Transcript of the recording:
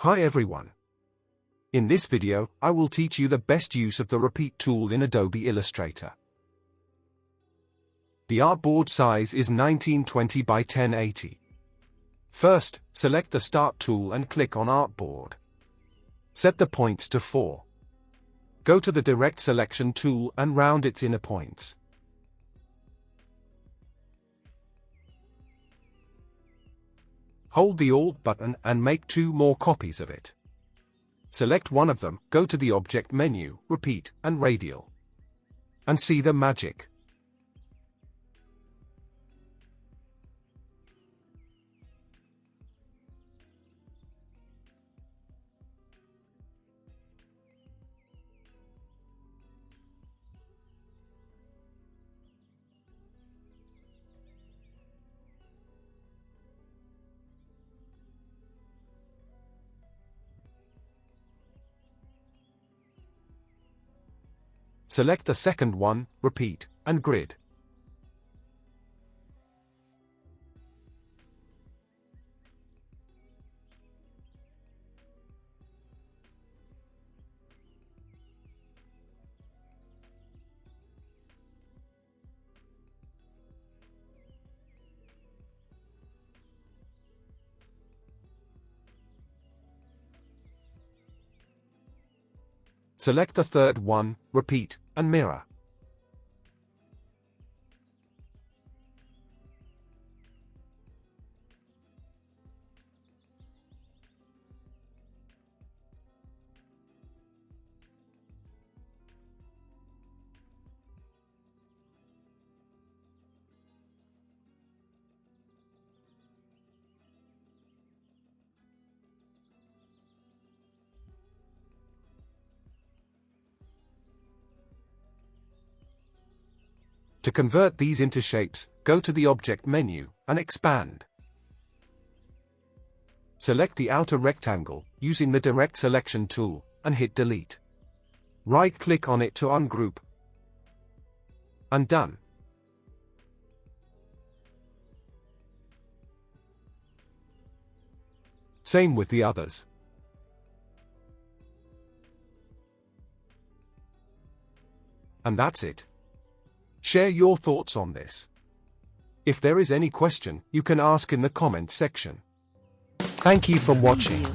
Hi everyone. In this video, I will teach you the best use of the repeat tool in Adobe Illustrator. The artboard size is 1920 by 1080. First, select the Start tool and click on Artboard. Set the points to 4. Go to the Direct Selection tool and round its inner points. Hold the Alt button and make 2 more copies of it. Select one of them, go to the Object menu, Repeat, and Radial. And see the magic. Select the second one, Repeat, and Grid. Select the third one, Repeat, and Mirror. To convert these into shapes, go to the Object menu, and Expand. Select the outer rectangle, using the Direct Selection tool, and hit Delete. Right-click on it to ungroup. And done. Same with the others. And that's it. Share your thoughts on this. If there is any question, you can ask in the comment section. Thank you for watching.